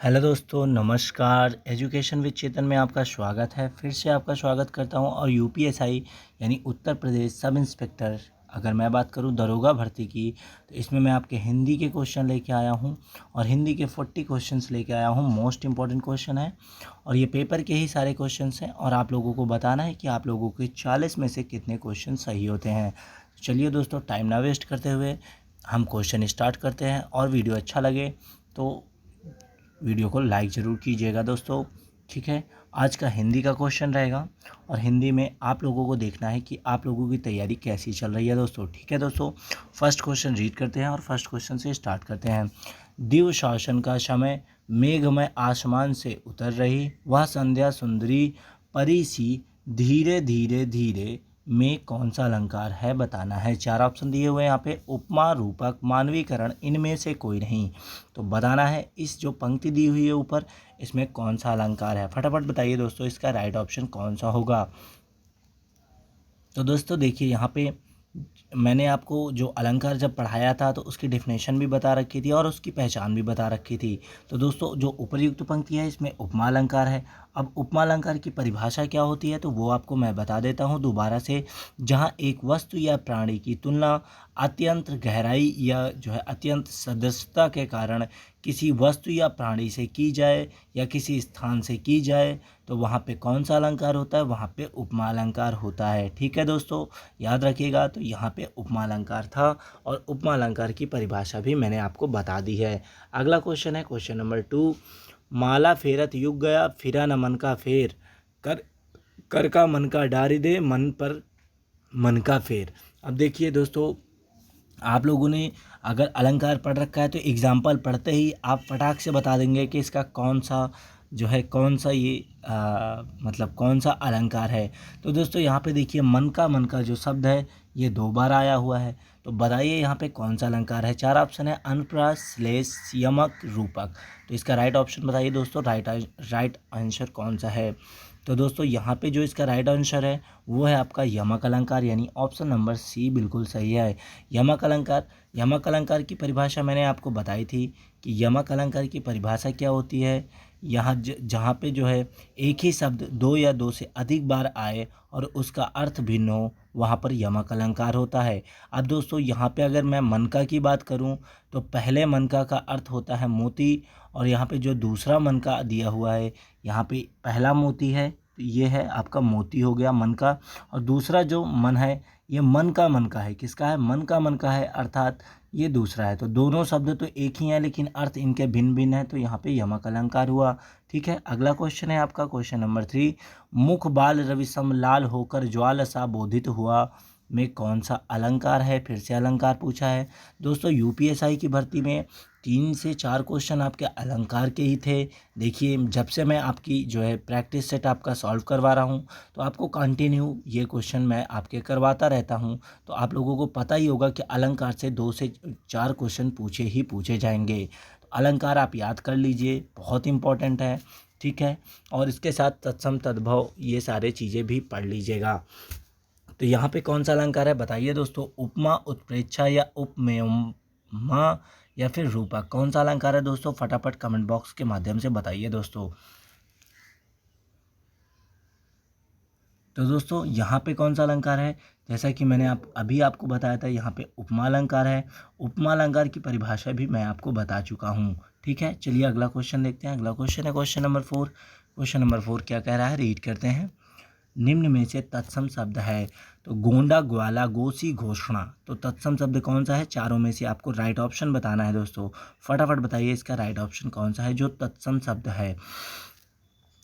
Hello दोस्तों, नमस्कार। Education with चेतन में आपका स्वागत है। फिर से आपका स्वागत करता हूं। और यूपीएसआई यानी उत्तर प्रदेश सब इंस्पेक्टर, अगर मैं बात करूं दरोगा भर्ती की, तो इसमें मैं आपके हिंदी के क्वेश्चन लेके आया हूं और हिंदी के 40 क्वेश्चंस लेके आया हूं। मोस्ट इंपॉर्टेंट क्वेश्चन है और ये पेपर के ही सारे क्वेश्चंस हैं और आप लोगों को बताना है कि आप लोगों के 40 में से कितने क्वेश्चन सही होते हैं। चलिए दोस्तों, टाइम ना वेस्ट करते हुए हम क्वेश्चन स्टार्ट करते हैं। और वीडियो अच्छा लगे तो वीडियो को लाइक ज़रूर कीजिएगा दोस्तों। ठीक है, आज का हिंदी का क्वेश्चन रहेगा और हिंदी में आप लोगों को देखना है कि आप लोगों की तैयारी कैसी चल रही है दोस्तों। ठीक है दोस्तों, फर्स्ट क्वेश्चन रीड करते हैं और फर्स्ट क्वेश्चन से स्टार्ट करते हैं। दिव शासन का समय, मेघमय आसमान से उतर रही वह संध्या सुंदरी परी सी, धीरे धीरे धीरे में कौन सा अलंकार है बताना है। चार ऑप्शन दिए हुए हैं यहाँ पे, उपमा, रूपक, मानवीकरण, इनमें से कोई नहीं। तो बताना है इस जो पंक्ति दी हुई है ऊपर, इसमें कौन सा अलंकार है। फटाफट बताइए दोस्तों, इसका राइट ऑप्शन कौन सा होगा। तो दोस्तों देखिए, यहाँ पे मैंने आपको जो अलंकार जब पढ़ाया था तो उसकी डेफिनेशन भी बता रखी थी और उसकी पहचान भी बता रखी थी। तो दोस्तों जो उपर्युक्त पंक्ति है इसमें उपमा अलंकार है। अब उपमा अलंकार की परिभाषा क्या होती है तो वो आपको मैं बता देता हूँ दोबारा से। जहाँ एक वस्तु या प्राणी की तुलना अत्यंत गहराई या जो है अत्यंत सदस्यता के कारण किसी वस्तु या प्राणी से की जाए या किसी स्थान से की जाए तो वहाँ पे कौन सा अलंकार होता है, वहाँ पे उपमा अलंकार होता है। ठीक है दोस्तों, याद रखिएगा। तो यहाँ पे उपमा अलंकार था और उपमा अलंकार की परिभाषा भी मैंने आपको बता दी है। अगला क्वेश्चन है क्वेश्चन नंबर 2। माला फेरत युग गया, फिरा न मन का फेर, कर कर का मन का डारी दे, मन पर मन का फेर। अब देखिए दोस्तों, आप लोगों ने अगर अलंकार पढ़ रखा है तो एग्जाम्पल पढ़ते ही आप फटाक से बता देंगे कि इसका कौन सा जो है कौन सा ये मतलब कौन सा अलंकार है। तो दोस्तों यहाँ पे देखिए, मन का जो शब्द है ये 2 बार आया हुआ है। तो बताइए यहाँ पे कौन सा अलंकार है। 4 ऑप्शन है, अनुप्रास, श्लेष, यमक, रूपक। तो इसका राइट ऑप्शन बताइए दोस्तों, राइट आंसर कौन सा है। तो दोस्तों यहाँ पे जो इसका राइट आंसर है वो है आपका यमक अलंकार, यानी ऑप्शन नंबर सी बिल्कुल सही है। यमक अलंकार की परिभाषा मैंने आपको बताई थी कि यमक अलंकार की परिभाषा क्या होती है। यहाँ जहाँ पे जो है एक ही शब्द 2 या 2 से अधिक बार आए और उसका अर्थ भिन्न हो, वहाँ पर यमक अलंकार होता है। अब दोस्तों यहाँ पे अगर मैं मनका की बात करूँ तो पहले मनका का अर्थ होता है मोती, और यहाँ पे जो दूसरा मनका दिया हुआ है, यहाँ पे पहला मोती है तो ये है आपका मोती हो गया मन का, और दूसरा जो मन है ये मन का है। किसका है? मन का है, अर्थात ये दूसरा है। तो दोनों शब्द तो एक ही हैं लेकिन अर्थ इनके भिन्न भिन्न है, तो यहाँ पे यमक अलंकार हुआ। ठीक है, अगला क्वेश्चन है आपका क्वेश्चन नंबर 3। मुख बाल रवि सम लाल होकर ज्वाल सा बोधित हुआ में कौन सा अलंकार है। फिर से अलंकार पूछा है दोस्तों। यूपीएसआई की भर्ती में 3 से 4 क्वेश्चन आपके अलंकार के ही थे। देखिए, जब से मैं आपकी जो है प्रैक्टिस सेट आपका सॉल्व करवा रहा हूँ तो आपको कंटिन्यू ये क्वेश्चन मैं आपके करवाता रहता हूँ। तो आप लोगों को पता ही होगा कि अलंकार से 2 से 4 क्वेश्चन पूछे जाएंगे। तो अलंकार आप याद कर लीजिए, बहुत इंपॉर्टेंट है। ठीक है, और इसके साथ तत्सम तद्भव ये सारे चीज़ें भी पढ़ लीजिएगा। तो यहाँ पे कौन सा अलंकार है बताइए दोस्तों। उपमा, उत्प्रेक्षा या उपमेयमा या फिर रूपक, कौन सा अलंकार है दोस्तों। फटाफट कमेंट बॉक्स के माध्यम से बताइए दोस्तों। तो दोस्तों यहाँ पे कौन सा अलंकार है, जैसा कि मैंने अभी आपको बताया था, यहाँ पे उपमा अलंकार है। उपमा अलंकार की परिभाषा भी मैं आपको बता चुका हूँ। ठीक है, चलिए अगला क्वेश्चन देखते हैं। अगला क्वेश्चन है क्वेश्चन नंबर 4। क्वेश्चन नंबर 4 क्या कह रहा है, रीड करते हैं। निम्न में से तत्सम शब्द है। तो गोंडा, ग्वाला, गोसी, घोषणा। तो तत्सम शब्द कौन सा है, चारों में से आपको राइट ऑप्शन बताना है दोस्तों। फटाफट बताइए इसका राइट ऑप्शन कौन सा है जो तत्सम शब्द है।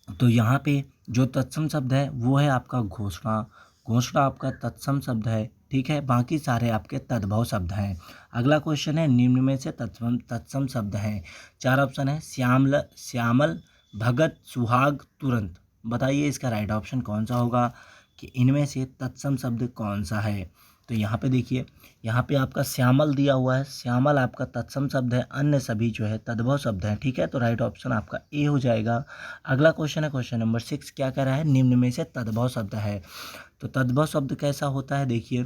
तो यहाँ पे जो तत्सम शब्द है वो है आपका घोषणा। घोषणा आपका तत्सम शब्द है। ठीक है, बाकी सारे आपके तद्भव शब्द हैं। अगला क्वेश्चन है, निम्न में से तत्सम शब्द हैं। 4 ऑप्शन है, श्यामल, भगत, सुहाग, तुरंत। बताइए इसका राइट ऑप्शन कौन सा होगा कि इनमें से तत्सम शब्द कौन सा है। तो यहाँ पे देखिए, यहाँ पे आपका श्यामल दिया हुआ है, श्यामल आपका तत्सम शब्द है, अन्य सभी जो है तद्भव शब्द हैं। ठीक है, तो राइट ऑप्शन आपका ए हो जाएगा। अगला क्वेश्चन है क्वेश्चन नंबर 6, क्या कह रहा है, निम्न में से तद्भव शब्द है। तो तद्भव शब्द कैसा होता है देखिए,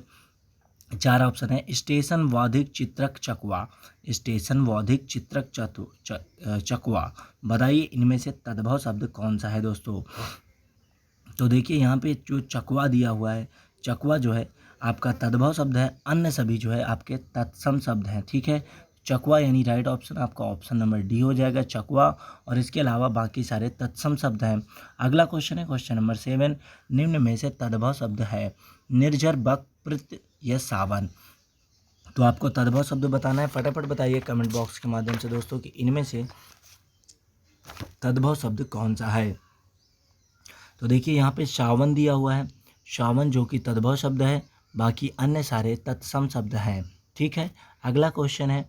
चार ऑप्शन है। स्टेशन वौधिक चित्रक चकवा, स्टेशन वौधिक चित्रक चकवा। बताइए इनमें से तद्भव शब्द कौन सा है दोस्तों। तो देखिए यहाँ पे जो चकवा दिया हुआ है, चकवा जो है आपका तद्भव शब्द है, अन्य सभी जो है आपके तत्सम शब्द हैं। ठीक है, चकवा यानी राइट ऑप्शन आपका ऑप्शन नंबर डी हो जाएगा, चकवा। और इसके अलावा बाकी सारे तत्सम शब्द हैं। अगला क्वेश्चन है क्वेश्चन नंबर 7। निम्न में से तद्भव शब्द है निर्झर, बक, प्रत या सावन। तो आपको तद्भव शब्द बताना है। फटाफट बताइए कमेंट बॉक्स के माध्यम से दोस्तों कि इनमें से तद्भव शब्द कौन सा है। तो देखिए यहाँ पे सावन दिया हुआ है, सावन जो कि तद्भव शब्द है, बाकी अन्य सारे तत्सम शब्द हैं। ठीक है, अगला क्वेश्चन है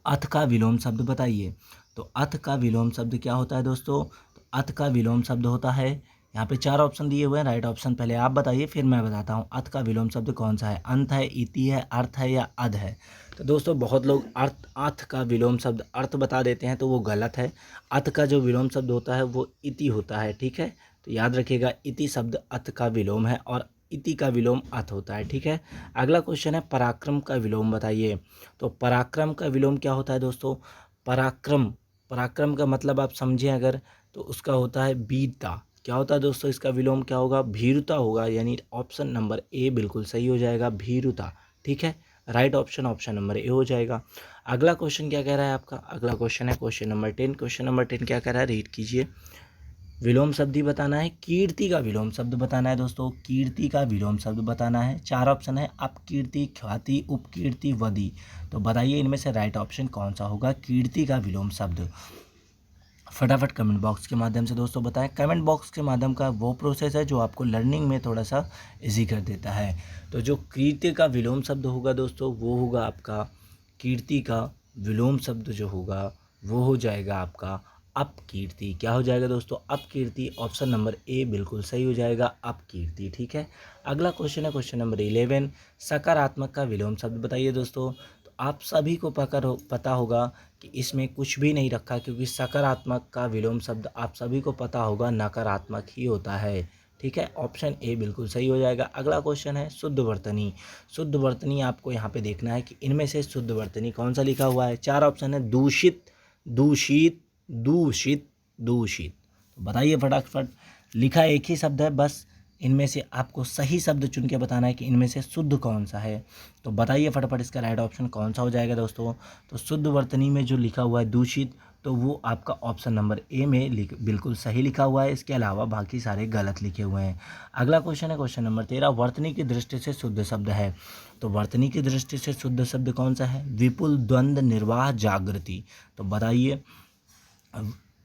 अथ का विलोम शब्द बताइए। तो अथ का विलोम शब्द क्या होता है दोस्तों। तो अथ का विलोम शब्द होता है, यहाँ पे चार ऑप्शन दिए हुए हैं, राइट ऑप्शन पहले आप बताइए फिर मैं बताता हूँ। अथ का विलोम शब्द कौन सा है, अंत है, इति है, अर्थ है या अध है। तो दोस्तों बहुत लोग अथ का विलोम शब्द अर्थ बता देते हैं, तो वो गलत है। अथ का जो विलोम शब्द होता है वो इति होता है। ठीक है, तो याद रखिएगा इति शब्द अथ का विलोम है और इति का विलोम अथ होता है। ठीक है, अगला क्वेश्चन है पराक्रम का विलोम बताइए। तो पराक्रम का विलोम क्या होता है दोस्तों। पराक्रम, पराक्रम का मतलब आप समझें अगर, तो उसका होता है वीरता। क्या होता है दोस्तों, इसका विलोम क्या होगा, भीरुता होगा। यानी ऑप्शन नंबर ए बिल्कुल सही हो जाएगा, भीरुता। ठीक है, right option option number A हो जाएगा। अगला क्वेश्चन क्या कह रहा है आपका, अगला क्वेश्चन है क्वेश्चन नंबर 10। क्वेश्चन नंबर 10 क्या कह रहा है, रीड कीजिए। विलोम शब्द ही बताना है, कीर्ति का विलोम शब्द बताना है दोस्तों, कीर्ति का विलोम शब्द बताना है। चार ऑप्शन है, अपकीर्ति, ख्याति, उपकीर्ति, वदी। तो बताइए इनमें से राइट ऑप्शन कौन सा होगा, कीर्ति का विलोम शब्द। फटाफट कमेंट बॉक्स के माध्यम से दोस्तों बताएं। कमेंट बॉक्स के माध्यम का वो प्रोसेस है जो आपको लर्निंग में थोड़ा सा इजी कर देता है। तो जो कीर्ति का विलोम शब्द होगा दोस्तों वो होगा आपका, कीर्ति का विलोम शब्द जो होगा वो हो जाएगा आपका अपकीर्ति। क्या हो जाएगा दोस्तों, अपकीर्ति। ऑप्शन नंबर ए बिल्कुल सही हो जाएगा, अपकीर्ति। ठीक है, अगला क्वेश्चन है क्वेश्चन नंबर 11। सकारात्मक का विलोम शब्द बताइए दोस्तों। तो आप सभी को पता होगा कि इसमें कुछ भी नहीं रखा, क्योंकि सकारात्मक का विलोम शब्द आप सभी को पता होगा नकारात्मक ही होता है। ठीक है, ऑप्शन ए बिल्कुल सही हो जाएगा। अगला क्वेश्चन है शुद्ध वर्तनी। शुद्ध वर्तनी आपको यहाँ पे देखना है कि इनमें से शुद्ध वर्तनी कौन सा लिखा हुआ है। चार ऑप्शन है, दूषित, दूषित, दूषित, दूषित। तो बताइए फटाफट, लिखा एक ही शब्द है, बस इनमें से आपको सही शब्द चुन के बताना है कि इनमें से शुद्ध कौन सा है। तो बताइए फटाफट इसका राइट ऑप्शन कौन सा हो जाएगा दोस्तों। तो शुद्ध वर्तनी में जो लिखा हुआ है दूषित, तो वो आपका ऑप्शन नंबर ए में बिल्कुल सही लिखा हुआ है। इसके अलावा बाकी सारे गलत लिखे हुए हैं। अगला क्वेश्चन है क्वेश्चन नंबर 13। वर्तनी की दृष्टि से शुद्ध शब्द है। तो वर्तनी की दृष्टि से शुद्ध शब्द कौन सा है, विपुल, द्वंद्व, निर्वाह, जागृति। तो बताइए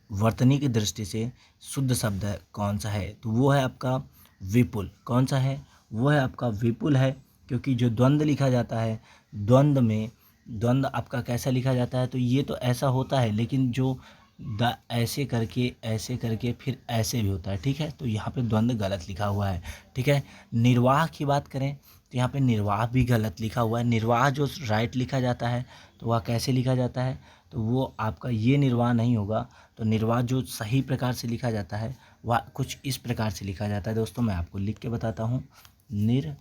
वर्तनी की दृष्टि से शुद्ध शब्द है कौन सा है। तो वो है आपका विपुल। कौन सा है, वो है आपका विपुल है। क्योंकि जो द्वंद्व लिखा जाता है, द्वंद्व में द्वंद्व आपका कैसा लिखा जाता है, तो ये तो ऐसा होता है, लेकिन जो ऐसे करके फिर ऐसे भी होता है। ठीक है, तो यहाँ पे द्वंद्व गलत लिखा हुआ है। ठीक है, निर्वाह की बात करें तो यहाँ पे निर्वाह भी गलत लिखा हुआ है। निर्वाह जो राइट लिखा जाता है तो वह कैसे लिखा जाता है, तो वो आपका ये निर्वाह नहीं होगा। तो निर्वाह जो सही प्रकार से लिखा जाता है वह कुछ इस प्रकार से लिखा जाता है दोस्तों, मैं आपको लिख के बताता हूँ, निर्वाह।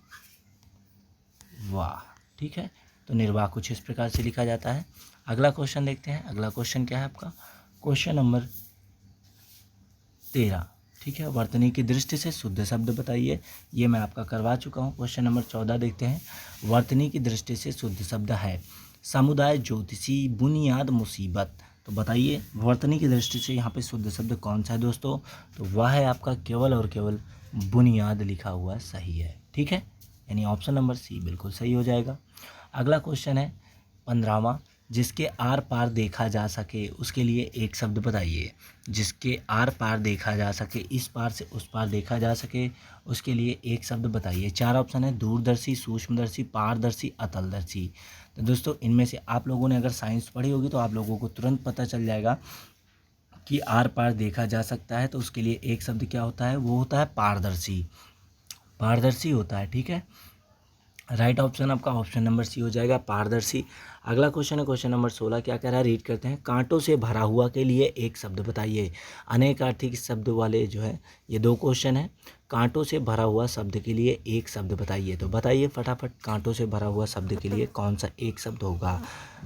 ठीक है, तो निर्वाह कुछ इस प्रकार से लिखा जाता है। अगला क्वेश्चन देखते हैं। अगला क्वेश्चन क्या है आपका, क्वेश्चन नंबर 13। ठीक है, वर्तनी की दृष्टि से शुद्ध शब्द बताइए। ये मैं आपका करवा चुका हूँ। क्वेश्चन नंबर 14 देखते हैं। वर्तनी की दृष्टि से शुद्ध शब्द है समुदाय, ज्योतिषी, बुनियाद, मुसीबत। तो बताइए वर्तनी की दृष्टि से यहाँ पे शुद्ध शब्द कौन सा है दोस्तों। तो वह है आपका केवल और केवल बुनियाद लिखा हुआ सही है। ठीक है, यानी ऑप्शन नंबर सी बिल्कुल सही हो जाएगा। अगला क्वेश्चन है 15वां। जिसके आर पार देखा जा सके उसके लिए एक शब्द बताइए। जिसके आर पार देखा जा सके, इस पार से उस पार देखा जा सके, उसके लिए एक शब्द बताइए। चार ऑप्शन है, दूरदर्शी, सूक्ष्मदर्शी, पारदर्शी, अतलदर्शी। तो दोस्तों इनमें से आप लोगों ने अगर साइंस पढ़ी होगी तो आप लोगों को तुरंत पता चल जाएगा कि आर पार देखा जा सकता है। तो उसके लिए एक शब्द क्या होता है, वो होता है पारदर्शी। पारदर्शी होता है। ठीक है, राइट ऑप्शन आपका ऑप्शन नंबर सी हो जाएगा, पारदर्शी। अगला क्वेश्चन है क्वेश्चन नंबर 16। क्या कह रहा है, रीड करते हैं। कांटों से भरा हुआ के लिए एक शब्द बताइए। अनेक अर्थी शब्द वाले जो है ये दो क्वेश्चन है। कांटों से भरा हुआ शब्द के लिए एक शब्द बताइए। तो बताइए फटाफट, कांटों से भरा हुआ शब्द के लिए कौन सा एक शब्द होगा?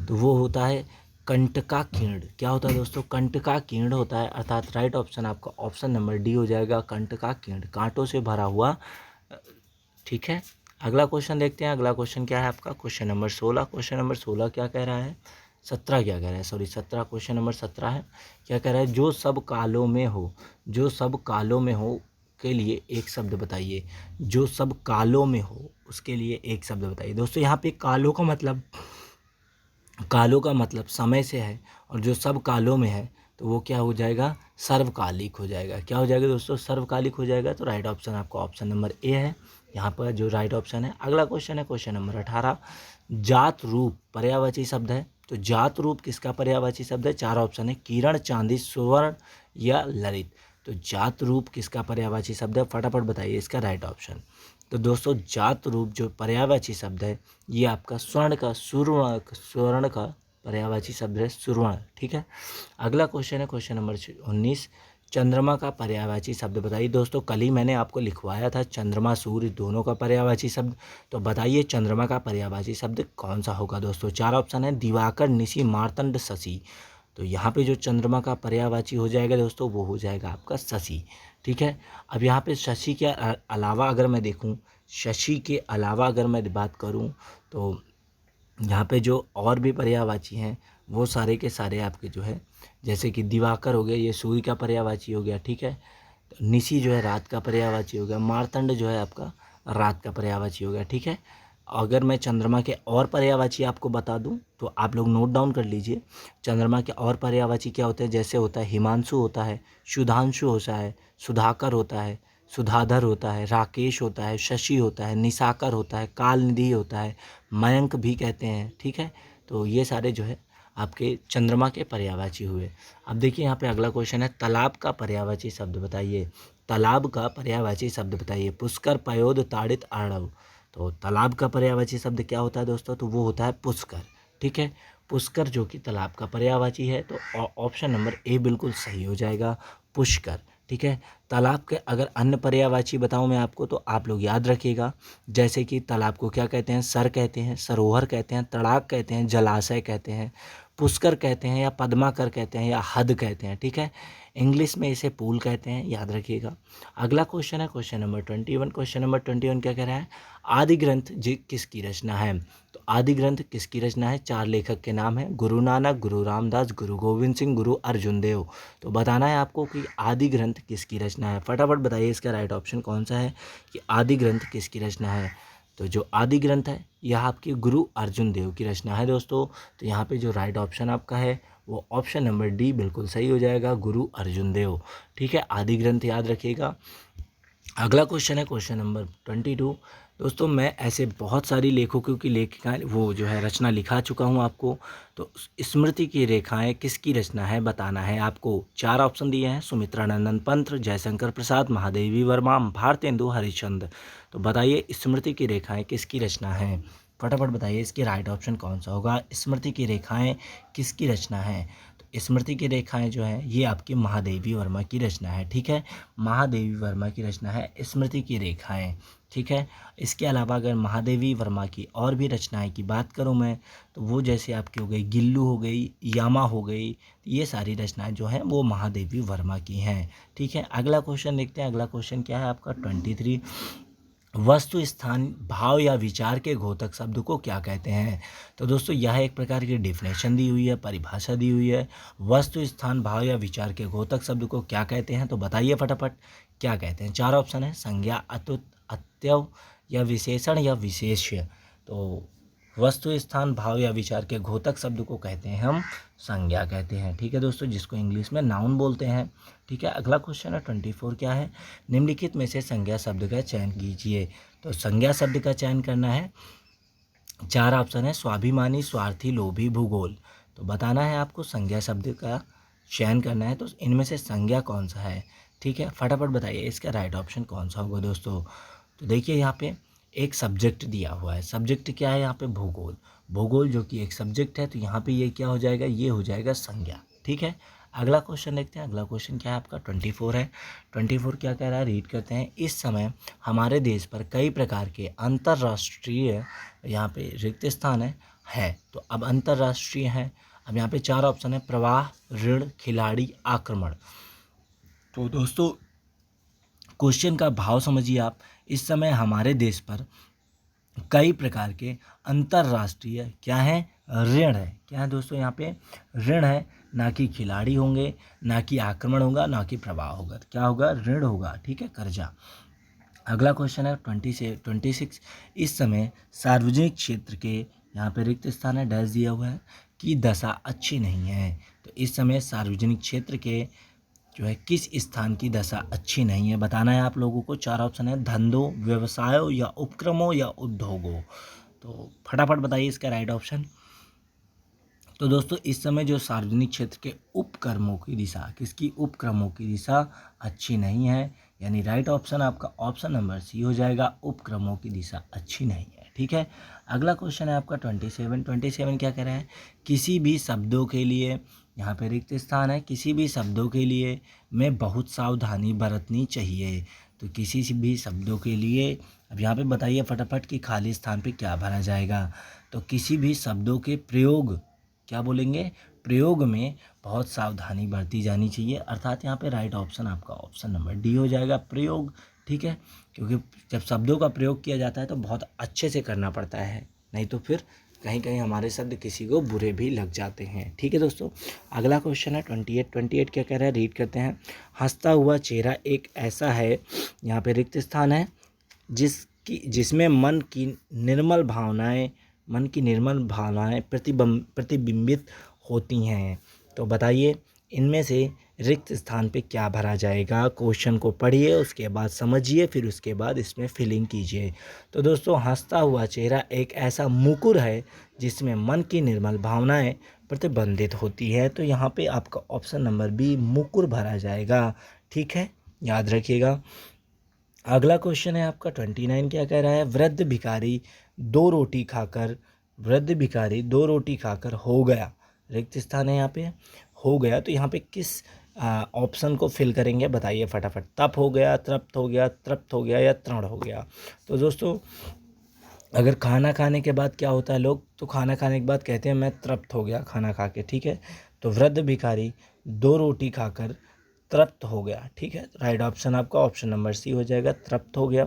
तो वो होता है कंटकाकीर्ण। क्या होता है दोस्तों? कंटकाकीर्ण होता है, अर्थात राइट ऑप्शन आपका ऑप्शन नंबर डी हो जाएगा, कंटकाकीर्ण, कांटों से भरा हुआ। ठीक है, अगला क्वेश्चन देखते हैं। अगला क्वेश्चन क्या है आपका? Question number 16। क्वेश्चन नंबर 16 क्या कह रहा है? 17 क्या कह रहा है? सॉरी 17, क्वेश्चन नंबर 17 है। क्या कह रहा है? जो सब कालों में हो, जो सब कालों में हो के लिए एक शब्द बताइए। जो सब कालों में हो उसके लिए एक शब्द बताइए। दोस्तों यहाँ पे कालों का मतलब, कालों का मतलब समय से है, और जो सब कालों में है तो वो क्या हो जाएगा? सर्वकालिक हो जाएगा। क्या हो जाएगा दोस्तों? सर्वकालिक हो जाएगा। तो राइट ऑप्शन आपका ऑप्शन नंबर ए है यहाँ पर जो राइट ऑप्शन है। अगला क्वेश्चन है क्वेश्चन नंबर 18। जात रूप पर्यायवाची शब्द है। तो जात रूप किसका पर्यायवाची शब्द है? चार ऑप्शन है, किरण, चांदी, सुवर्ण या ललित। तो जात रूप किसका पर्यायवाची शब्द है? फटाफट बताइए इसका राइट ऑप्शन। तो दोस्तों जात रूप जो पर्यायवाची शब्द है ये आपका स्वर्ण का, स्वर्ण का पर्यायवाची शब्द है सुवर्ण। ठीक है, अगला क्वेश्चन है क्वेश्चन नंबर 19। चंद्रमा का पर्यायवाची शब्द बताइए। दोस्तों कल ही मैंने आपको लिखवाया था चंद्रमा सूर्य दोनों का पर्यायवाची शब्द। तो बताइए चंद्रमा का पर्यायवाची शब्द कौन सा होगा? दोस्तों चार ऑप्शन है, दिवाकर, निशि, मार्तंड, शशि। तो यहाँ पे जो चंद्रमा का पर्यायवाची हो जाएगा दोस्तों वो हो जाएगा आपका शशि। ठीक है, अब यहाँ पे शशि के अलावा अगर मैं देखूँ, शशि के अलावा अगर मैं बात करूँ तो यहाँ पे जो और भी पर्यायवाची हैं वो सारे के सारे आपके जो है, जैसे कि दिवाकर हो गया, ये सूर्य का पर्यायवाची हो गया। ठीक है, तो निशि जो है रात का पर्यायवाची हो गया, मार्तंड जो है आपका रात का पर्यायवाची हो गया। ठीक है, अगर मैं चंद्रमा के और पर्यायवाची आपको बता दूं तो आप लोग नोट डाउन कर लीजिए। चंद्रमा के और पर्यायवाची क्या होते हैं? जैसे होता है हिमांशु होता है, सुधांशु होता है, सुधाकर होता है, सुधाधर होता है, राकेश होता है, शशि होता है, निशाकर होता है, कालनिधि होता है, मयंक भी कहते हैं। ठीक है, तो ये सारे जो है आपके चंद्रमा के पर्यायवाची हुए। अब देखिए यहाँ पे अगला क्वेश्चन है, तालाब का पर्यायवाची शब्द बताइए। तालाब का पर्यायवाची शब्द बताइए। पुष्कर, पयोद, ताड़ित, आर्णव। तो तालाब का पर्यायवाची शब्द क्या होता है दोस्तों? तो वो होता है पुष्कर। ठीक है, पुष्कर जो कि तालाब का पर्यायवाची है। तो ऑप्शन नंबर ए बिल्कुल सही हो जाएगा, पुष्कर। ठीक है, तालाब के अगर अन्य पर्यायवाची बताऊं मैं आपको तो आप लोग याद रखिएगा। जैसे कि तालाब को क्या कहते हैं? सर कहते हैं, सरोवर कहते हैं, तड़ाक कहते हैं, जलाशय कहते हैं, पुष्कर कहते हैं, या पद्माकर कहते हैं, या हद कहते हैं। ठीक है, इंग्लिश में इसे पूल कहते हैं, याद रखिएगा। अगला क्वेश्चन है क्वेश्चन नंबर 21। क्वेश्चन नंबर 21 क्या कह रहा है? आदि ग्रंथ जी किसकी रचना है? तो आदि ग्रंथ किसकी रचना है? चार लेखक के नाम है, गुरु नानक, गुरु रामदास, गुरु गोविंद सिंह, गुरु अर्जुन देव। तो बताना है आपको कि आदि ग्रंथ किसकी रचना है। फटाफट बताइए इसका राइट ऑप्शन कौन सा है कि आदि ग्रंथ किसकी रचना है। तो जो आदि ग्रंथ है यह आपकी गुरु अर्जुन देव की रचना है दोस्तों। तो यहाँ पे जो राइट ऑप्शन आपका है वो ऑप्शन नंबर डी बिल्कुल सही हो जाएगा, गुरु अर्जुन देव। ठीक है, आदि ग्रंथ याद रखिएगा। अगला क्वेश्चन है क्वेश्चन नंबर 22। दोस्तों मैं ऐसे बहुत सारी लेखकों की लेखिकाएँ वो जो है रचना लिखा चुका हूँ आपको। तो स्मृति की रेखाएं किसकी रचना है बताना है आपको। चार ऑप्शन दिए हैं, सुमित्रा नंदन पंत, जयशंकर प्रसाद, महादेवी वर्मा, भारतेंदु हरिश्चंद्र। तो बताइए स्मृति की रेखाएं किसकी रचना है। फटाफट बताइए इसके राइट ऑप्शन कौन सा होगा। स्मृति की रेखाएं किसकी रचना है? तो स्मृति की रेखाएं जो है ये आपकी महादेवी वर्मा की रचना है। ठीक है, महादेवी वर्मा की रचना है स्मृति की रेखाएं। ठीक है, इसके अलावा अगर महादेवी वर्मा की और भी रचनाएं की बात करूं मैं तो वो जैसे आपकी हो गई गिल्लू हो गई, यामा हो गई, ये सारी रचनाएं जो हैं वो महादेवी वर्मा की हैं। ठीक है, अगला क्वेश्चन देखते हैं। अगला क्वेश्चन क्या है आपका 23। वस्तु, स्थान, भाव या विचार के घोतक शब्द को क्या कहते हैं? तो दोस्तों यह एक प्रकार की डेफिनेशन दी हुई है, परिभाषा दी हुई है। वस्तु, स्थान, भाव या विचार के घोतक शब्द को क्या कहते हैं? तो बताइए फटाफट क्या कहते हैं। चार ऑप्शन है, संज्ञा, अतुत, अत्यव, या विशेषण या विशेष्य। तो वस्तु, स्थान, भाव या विचार के घोतक शब्द को कहते हैं हम संज्ञा कहते हैं। ठीक है दोस्तों, जिसको इंग्लिश में नाउन बोलते हैं। ठीक है, अगला क्वेश्चन है 24 क्या है? निम्नलिखित में से संज्ञा शब्द का चयन कीजिए। तो संज्ञा शब्द का चयन करना है, चार ऑप्शन है, स्वाभिमानी, स्वार्थी, लोभी, भूगोल। तो बताना है आपको संज्ञा शब्द का चयन करना है, तो इनमें से संज्ञा कौन सा है। ठीक है, फटाफट बताइए इसका राइट ऑप्शन कौन सा होगा दोस्तों। तो देखिए यहाँ पे एक सब्जेक्ट दिया हुआ है, सब्जेक्ट क्या है यहाँ पे? भूगोल। भूगोल जो कि एक सब्जेक्ट है, तो यहाँ पे ये क्या हो जाएगा? ये हो जाएगा संज्ञा। ठीक है, अगला क्वेश्चन देखते हैं। अगला क्वेश्चन क्या है आपका 24 है। 24 क्या कह रहा है, रीड करते हैं। इस समय हमारे देश पर कई प्रकार के अंतर्राष्ट्रीय, यहाँ पे रिक्त स्थान है। तो अब अंतर्राष्ट्रीय है, अब यहाँ पे 4 ऑप्शन है, प्रवाह, ऋण, खिलाड़ी, आक्रमण। तो दोस्तों क्वेश्चन का भाव समझिए आप। इस समय हमारे देश पर कई प्रकार के अंतर्राष्ट्रीय क्या है, ऋण है। क्या है दोस्तों, यहाँ पे ऋण है, ना कि खिलाड़ी होंगे, ना कि आक्रमण होगा, ना कि प्रवाह होगा। तो क्या होगा, ऋण होगा, ठीक है, कर्जा। अगला क्वेश्चन है 26। इस समय सार्वजनिक क्षेत्र के, यहाँ पे रिक्त स्थान है, डैश दिया हुआ है, की दशा अच्छी नहीं है। तो इस समय सार्वजनिक क्षेत्र के जो है किस स्थान की दशा अच्छी नहीं है, बताना है आप लोगों को। 4 ऑप्शन है, धंधों, व्यवसायों या उपक्रमों या उद्योगों। तो फटाफट बताइए इसका राइट ऑप्शन। तो दोस्तों इस समय जो सार्वजनिक क्षेत्र के उपक्रमों की दिशा, किसकी, उपक्रमों की दिशा अच्छी नहीं है, यानी राइट ऑप्शन आपका ऑप्शन नंबर सी हो जाएगा, उपक्रमों की दिशा अच्छी नहीं है, ठीक है। अगला क्वेश्चन है आपका 27 क्या कह रहा है, किसी भी शब्दों के लिए, यहाँ पे रिक्त स्थान है, किसी भी शब्दों के लिए में बहुत सावधानी बरतनी चाहिए। तो किसी से भी शब्दों के लिए, अब यहाँ पे बताइए फटाफट कि खाली स्थान पे क्या भरा जाएगा। तो किसी भी शब्दों के प्रयोग, क्या बोलेंगे, प्रयोग में बहुत सावधानी बरती जानी चाहिए, अर्थात यहाँ पे राइट ऑप्शन आपका ऑप्शन नंबर डी हो जाएगा, प्रयोग, ठीक है। क्योंकि जब शब्दों का प्रयोग किया जाता है तो बहुत अच्छे से करना पड़ता है, नहीं तो फिर कहीं कहीं हमारे शब्द किसी को बुरे भी लग जाते हैं, ठीक है दोस्तों। अगला क्वेश्चन है 28 क्या कह रहा है, रीड करते हैं। हंसता हुआ चेहरा एक ऐसा है, यहाँ पे रिक्त स्थान है, जिसमें मन की निर्मल भावनाएं प्रतिबिंबित होती हैं। तो बताइए इनमें से रिक्त स्थान पे क्या भरा जाएगा। क्वेश्चन को पढ़िए, उसके बाद समझिए, फिर उसके बाद इसमें फिलिंग कीजिए। तो दोस्तों हंसता हुआ चेहरा एक ऐसा मुकुर है जिसमें मन की निर्मल भावनाएं प्रतिबंधित होती है। तो यहाँ पे आपका ऑप्शन नंबर बी, मुकुर भरा जाएगा, ठीक है, याद रखिएगा। अगला क्वेश्चन है आपका 29 क्या कह रहा है, वृद्ध भिखारी दो रोटी खाकर हो गया, रिक्त स्थान है यहाँ पे, हो गया। तो यहाँ पे किस ऑप्शन को फिल करेंगे, बताइए फटाफट। तप हो गया, तृप्त हो गया, तृप्त हो गया या तृण हो गया। तो दोस्तों अगर खाना खाने के बाद क्या होता है, लोग तो खाना खाने के बाद कहते हैं मैं तृप्त हो गया खाना खा के, ठीक है। तो वृद्ध भिखारी 2 रोटी खाकर तृप्त हो गया, ठीक है। राइट ऑप्शन आपका ऑप्शन नंबर सी हो जाएगा, तृप्त हो गया।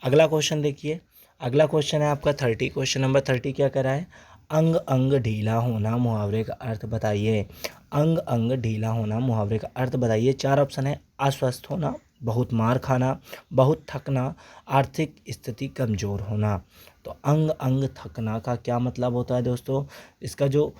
अगला क्वेश्चन देखिए। अगला क्वेश्चन है आपका 30, क्वेश्चन नंबर 30 क्या कर रहा है, अंग अंग ढीला होना मुहावरे का अर्थ बताइए। अंग अंग ढीला होना मुहावरे का अर्थ बताइए। 4 ऑप्शन है, अस्वस्थ होना, बहुत मार खाना, बहुत थकना, आर्थिक स्थिति कमज़ोर होना। तो अंग अंग थकना का क्या मतलब होता है दोस्तों, इसका जो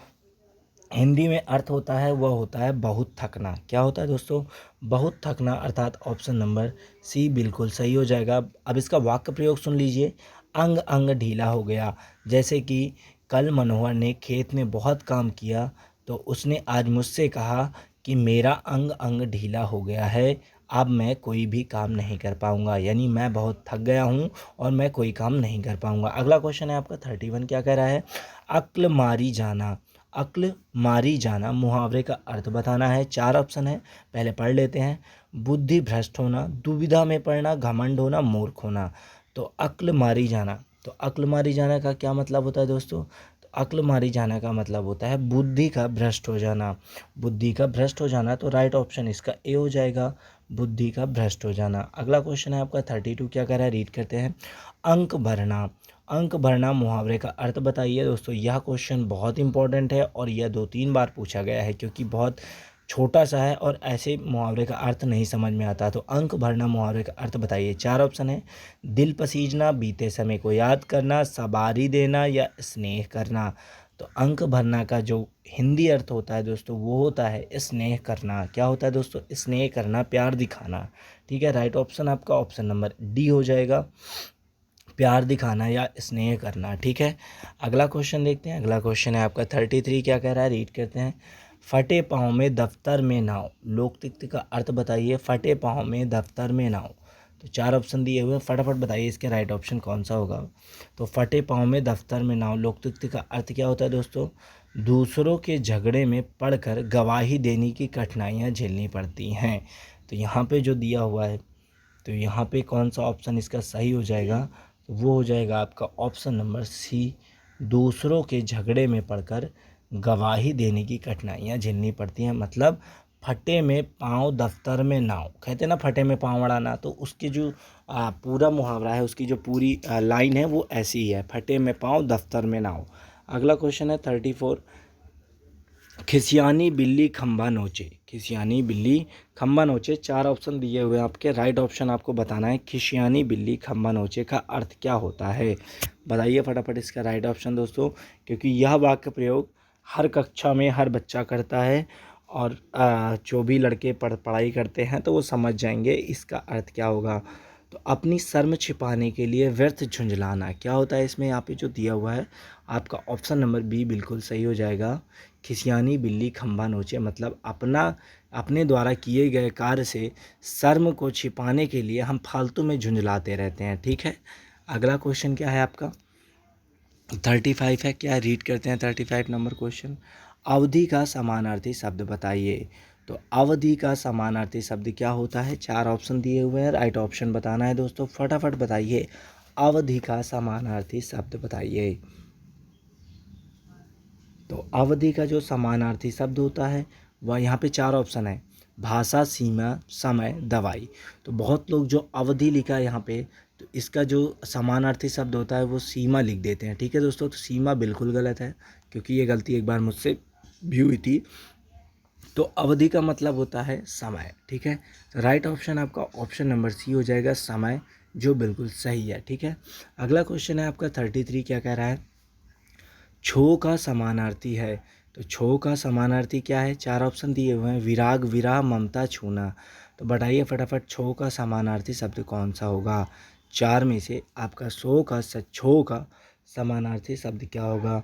हिंदी में अर्थ होता है वह होता है बहुत थकना। क्या होता है दोस्तों, बहुत थकना, अर्थात ऑप्शन नंबर सी बिल्कुल सही हो जाएगा। अब इसका वाक्य प्रयोग सुन लीजिए, अंग अंग ढीला हो गया, जैसे कि कल मनोहर ने खेत में बहुत काम किया तो उसने आज मुझसे कहा कि मेरा अंग अंग ढीला हो गया है, अब मैं कोई भी काम नहीं कर पाऊंगा, यानी मैं बहुत थक गया हूं और मैं कोई काम नहीं कर पाऊंगा। अगला क्वेश्चन है आपका 31 क्या कह रहा है, अक्ल मारी जाना, अक्ल मारी जाना मुहावरे का अर्थ बताना है। 4 ऑप्शन है, पहले पढ़ लेते हैं। बुद्धि भ्रष्ट होना, दुविधा में पड़ना, घमंड होना, मूर्ख होना। तो अक्ल मारी जाना, तो अक्ल मारी जाना का क्या मतलब होता है दोस्तों, तो अक्ल मारी जाना का मतलब होता है बुद्धि का भ्रष्ट हो जाना, बुद्धि का भ्रष्ट हो जाना। तो राइट ऑप्शन इसका ए हो जाएगा, बुद्धि का भ्रष्ट हो जाना। अगला क्वेश्चन है आपका 32 क्या कर रहा है, रीड करते हैं। अंक भरना, अंक भरना मुहावरे का अर्थ बताइए। दोस्तों यह क्वेश्चन बहुत इंपॉर्टेंट है और यह 2-3 बार पूछा गया है, क्योंकि बहुत छोटा सा है और ऐसे मुहावरे का अर्थ नहीं समझ में आता। तो अंक भरना मुहावरे का अर्थ बताइए। 4 ऑप्शन है, दिल पसीजना, बीते समय को याद करना, सबारी देना या स्नेह करना। तो अंक भरना का जो हिंदी अर्थ होता है दोस्तों वो होता है स्नेह करना। क्या होता है दोस्तों, स्नेह करना, प्यार दिखाना, ठीक है। राइट ऑप्शन आपका ऑप्शन नंबर डी हो जाएगा, प्यार दिखाना या स्नेह करना, ठीक है। अगला क्वेश्चन देखते हैं। अगला क्वेश्चन है आपका 33 क्या कह रहा है, रीड करते हैं। फटे पाँव में दफ्तर में नाव, लोकतिक्त का अर्थ बताइए। फटे पाँव में दफ्तर में नाव, तो 4 ऑप्शन दिए हुए हैं, फटाफट बताइए इसके राइट ऑप्शन कौन सा होगा। तो फटे पाँव में दफ्तर में नाव, लोकतिक्त का अर्थ क्या होता है दोस्तों, दूसरों के झगड़े में पड़कर गवाही देने की कठिनाइयाँ झेलनी पड़ती हैं। तो यहाँ पे जो दिया हुआ है, तो यहाँ पे कौन सा ऑप्शन इसका सही हो जाएगा, तो वो हो जाएगा आपका ऑप्शन नंबर सी, दूसरों के झगड़े में पड़कर गवाही देने की कठिनाइयाँ झेलनी पड़ती हैं। मतलब फटे में पाँव दफ्तर में नाव, कहते हैं ना फटे में पाँव अड़ाना, तो उसकी जो पूरा मुहावरा है, उसकी जो पूरी लाइन है वो ऐसी ही है, फटे में पाँव दफ्तर में नाव। अगला क्वेश्चन है 34, खिसियानी बिल्ली खंबा नोचे, खिसियानी बिल्ली खंबा नोचे, 4 ऑप्शन दिए हुए हैं आपके, राइट ऑप्शन आपको बताना है। खिसियानी बिल्ली खंबा नोचे का अर्थ क्या होता है, बताइए फटाफट इसका राइट ऑप्शन दोस्तों, क्योंकि यह वाक्य प्रयोग हर कक्षा में हर बच्चा करता है और जो भी लड़के पढ़ाई करते हैं तो वो समझ जाएंगे इसका अर्थ क्या होगा। तो अपनी शर्म छिपाने के लिए व्यर्थ झुंझलाना, क्या होता है इसमें, यहाँ पे जो दिया हुआ है आपका ऑप्शन नंबर बी बिल्कुल सही हो जाएगा। खिसियानी बिल्ली खंबा नोचे, मतलब अपने द्वारा किए गए कार्य से शर्म को छिपाने के लिए हम फालतू में झुंझलाते रहते हैं। ठीक है, अगला क्वेश्चन क्या है आपका 35 है, क्या रीड करते हैं 35 नंबर क्वेश्चन। अवधि का समानार्थी शब्द बताइए। तो अवधि का समानार्थी शब्द क्या होता है, 4 ऑप्शन दिए हुए हैं, राइट ऑप्शन बताना है दोस्तों, फटाफट बताइए। अवधि का समानार्थी शब्द बताइए। तो अवधि का जो समानार्थी शब्द होता है वह यहाँ पे 4 ऑप्शन है, भाषा, सीमा, समय, दवाई। तो बहुत लोग जो अवधि लिखा है यहाँ पे, तो इसका जो समानार्थी शब्द होता है वो सीमा लिख देते हैं। ठीक है दोस्तों, तो सीमा बिल्कुल गलत है, क्योंकि ये गलती एक बार मुझसे भी हुई थी। तो अवधि का मतलब होता है समय। ठीक है, तो राइट ऑप्शन आपका ऑप्शन नंबर सी हो जाएगा, समय, जो बिल्कुल सही है। ठीक है, अगला क्वेश्चन है आपका 33, क्या कह रहा है, छो का समानार्थी है। तो छो का समानार्थी क्या है, 4 ऑप्शन दिए हुए हैं, विराग, विरह, ममता, छूना। तो बताइए फटाफट छो का समानार्थी शब्द कौन सा होगा, 4 में से आपका छो का समानार्थी शब्द क्या होगा।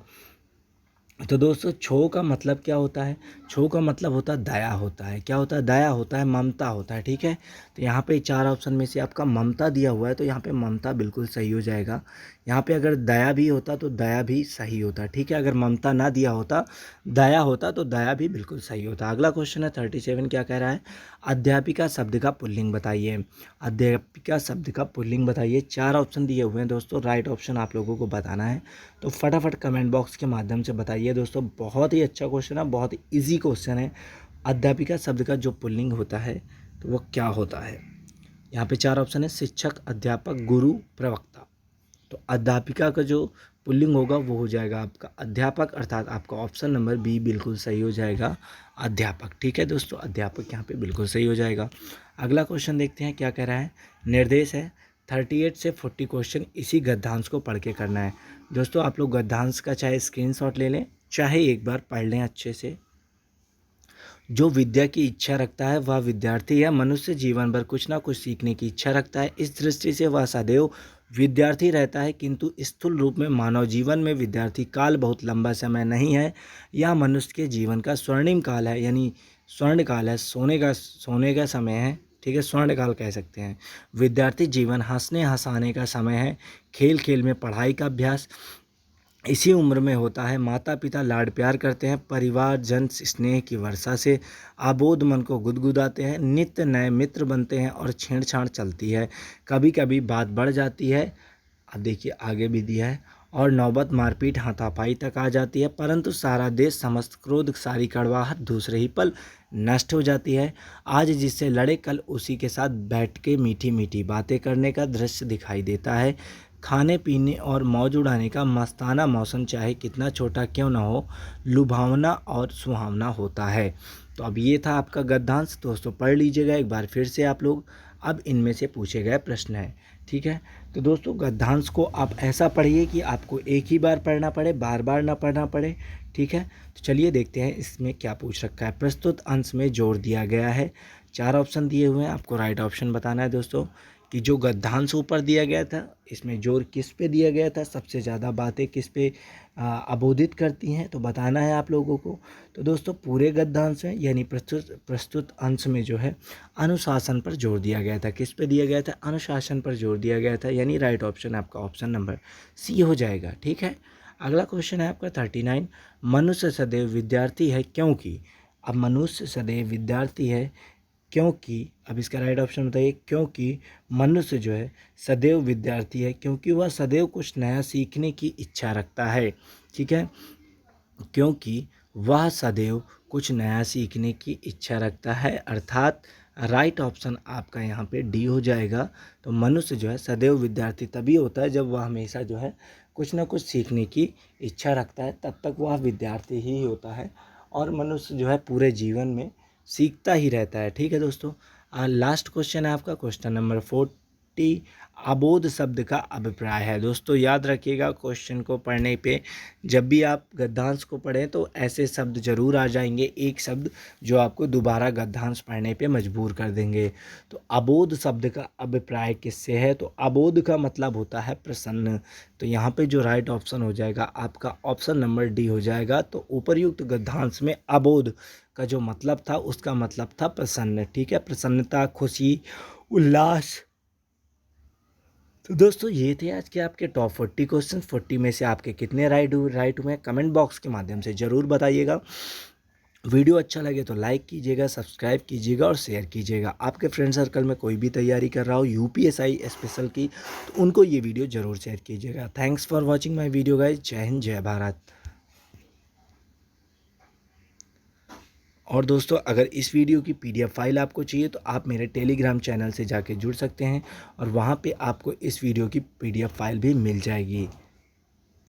तो दोस्तों छो का मतलब क्या होता है, छो का मतलब होता है दया होता है, क्या होता है, दया होता है, ममता होता है। ठीक है, तो यहाँ पे 4 ऑप्शन में से आपका ममता दिया हुआ है, तो यहाँ पे ममता बिल्कुल सही हो जाएगा। यहाँ पे अगर दया भी होता तो दया भी सही होता। ठीक है, अगर ममता ना दिया होता, दया होता, तो दया भी बिल्कुल सही होता। अगला क्वेश्चन है 37, क्या कह रहा है, अध्यापिका शब्द का पुल्लिंग बताइए। अध्यापिका शब्द का पुल्लिंग बताइए, 4 ऑप्शन दिए हुए हैं दोस्तों, राइट ऑप्शन आप लोगों को बताना है। तो फटाफट कमेंट बॉक्स के माध्यम से बताइए दोस्तों, बहुत ही अच्छा क्वेश्चन है, बहुत ही ईजी क्वेश्चन है। अध्यापिका शब्द का जो पुल्लिंग होता है तो वो क्या होता है, यहाँ पे 4 ऑप्शन है, शिक्षक, अध्यापक, गुरु, प्रवक्ता। तो अध्यापिका का जो पुल्लिंग होगा वो हो जाएगा आपका अध्यापक, अर्थात आपका ऑप्शन नंबर बी बिल्कुल सही हो जाएगा, अध्यापक। ठीक है दोस्तों, अध्यापक यहाँ पे बिल्कुल सही हो जाएगा। अगला क्वेश्चन देखते हैं क्या कह रहा है, निर्देश है 38 से 40 क्वेश्चन इसी गद्यांश को पढ़ के करना है। दोस्तों आप लोग गद्यांश का चाहे स्क्रीनशॉट ले लें, चाहे एक बार पढ़ लें अच्छे से। जो विद्या की इच्छा रखता है वह विद्यार्थी है, मनुष्य जीवन भर कुछ ना कुछ सीखने की इच्छा रखता है, इस दृष्टि से वह सदैव विद्यार्थी रहता है, किंतु स्थूल रूप में मानव जीवन में विद्यार्थी काल बहुत लंबा समय नहीं है, यह मनुष्य के जीवन का स्वर्णिम काल है, यानी स्वर्ण काल है, सोने का समय है। ठीक है, स्वर्ण काल कह सकते हैं। विद्यार्थी जीवन हंसने हंसाने का समय है, खेल खेल में पढ़ाई का अभ्यास इसी उम्र में होता है, माता पिता लाड प्यार करते हैं, परिवार जन स्नेह की वर्षा से आबोध मन को गुदगुदाते हैं, नित्य नए मित्र बनते हैं और छेड़छाड़ चलती है, कभी कभी बात बढ़ जाती है, अब देखिए आगे भी दिया है, और नौबत मारपीट हाथापाई तक आ जाती है, परंतु सारा देश समस्त क्रोध सारी कड़वाहट दूसरे ही पल नष्ट हो जाती है, आज जिससे लड़े कल उसी के साथ बैठ के मीठी मीठी बातें करने का दृश्य दिखाई देता है, खाने पीने और मौज उड़ाने का मस्ताना मौसम चाहे कितना छोटा क्यों न हो लुभावना और सुहावना होता है। तो अब ये था आपका गद्यांश, दोस्तों पढ़ लीजिएगा एक बार फिर से आप लोग। अब इनमें से पूछे गए प्रश्न हैं। ठीक है, तो दोस्तों गद्यांश को आप ऐसा पढ़िए कि आपको एक ही बार पढ़ना पड़े, बार बार ना पढ़ना पड़े। ठीक है, तो चलिए देखते हैं इसमें क्या पूछ रखा है। प्रस्तुत अंश में जोर दिया गया है, 4 ऑप्शन दिए हुए हैं, आपको राइट ऑप्शन बताना है दोस्तों, कि जो गद्यांश ऊपर दिया गया था इसमें जोर किस पे दिया गया था, सबसे ज़्यादा बातें किस पे अबोधित करती हैं, तो बताना है आप लोगों को। तो दोस्तों पूरे गद्यांश में यानी प्रस्तुत अंश में जो है अनुशासन पर जोर दिया गया था, किस पे दिया गया था, अनुशासन पर जोर दिया गया था, यानी राइट ऑप्शन आपका ऑप्शन नंबर सी हो जाएगा। ठीक है, अगला क्वेश्चन है आपका 39, मनुष्य सदैव विद्यार्थी है क्योंकि। अब मनुष्य सदैव विद्यार्थी है क्योंकि, अब इसका राइट ऑप्शन बताइए। क्योंकि मनुष्य जो है सदैव विद्यार्थी है क्योंकि वह सदैव कुछ नया सीखने की इच्छा रखता है। ठीक है, क्योंकि वह सदैव कुछ नया सीखने की इच्छा रखता है, अर्थात राइट ऑप्शन आपका यहाँ पे डी हो जाएगा। तो मनुष्य जो है सदैव विद्यार्थी तभी होता है जब वह हमेशा जो है कुछ ना कुछ सीखने की इच्छा रखता है, तब तक वह विद्यार्थी ही होता है। और मनुष्य जो है पूरे जीवन में सीखता ही रहता है। ठीक है दोस्तों, लास्ट क्वेश्चन है आपका क्वेश्चन नंबर 40, अबोध शब्द का अभिप्राय है। दोस्तों याद रखिएगा, क्वेश्चन को पढ़ने पे जब भी आप गद्यांश को पढ़ें तो ऐसे शब्द जरूर आ जाएंगे, एक शब्द जो आपको दोबारा गद्यांश पढ़ने पे मजबूर कर देंगे। तो अबोध शब्द का अभिप्राय किससे है, तो अबोध का मतलब होता है प्रसन्न। तो यहाँ पे जो राइट ऑप्शन हो जाएगा आपका ऑप्शन नंबर डी हो जाएगा। तो उपरयुक्त गद्यांश में अबोध का जो मतलब था उसका मतलब था प्रसन्न। ठीक है, प्रसन्नता, खुशी, उल्लास। तो दोस्तों ये थे आज के आपके टॉप 40 क्वेश्चन। 40 में से आपके कितने राइट हुए कमेंट बॉक्स के माध्यम से ज़रूर बताइएगा। वीडियो अच्छा लगे तो लाइक कीजिएगा, सब्सक्राइब कीजिएगा और शेयर कीजिएगा। आपके फ्रेंड सर्कल में कोई भी तैयारी कर रहा हो यूपीएसआई स्पेशल की, तो उनको ये वीडियो ज़रूर शेयर कीजिएगा। Thanks for watching my video guys. जय हिंद, जय भारत। और दोस्तों अगर इस वीडियो की पीडीएफ फाइल आपको चाहिए तो आप मेरे टेलीग्राम चैनल से जाके जुड़ सकते हैं और वहाँ पे आपको इस वीडियो की पीडीएफ फाइल भी मिल जाएगी।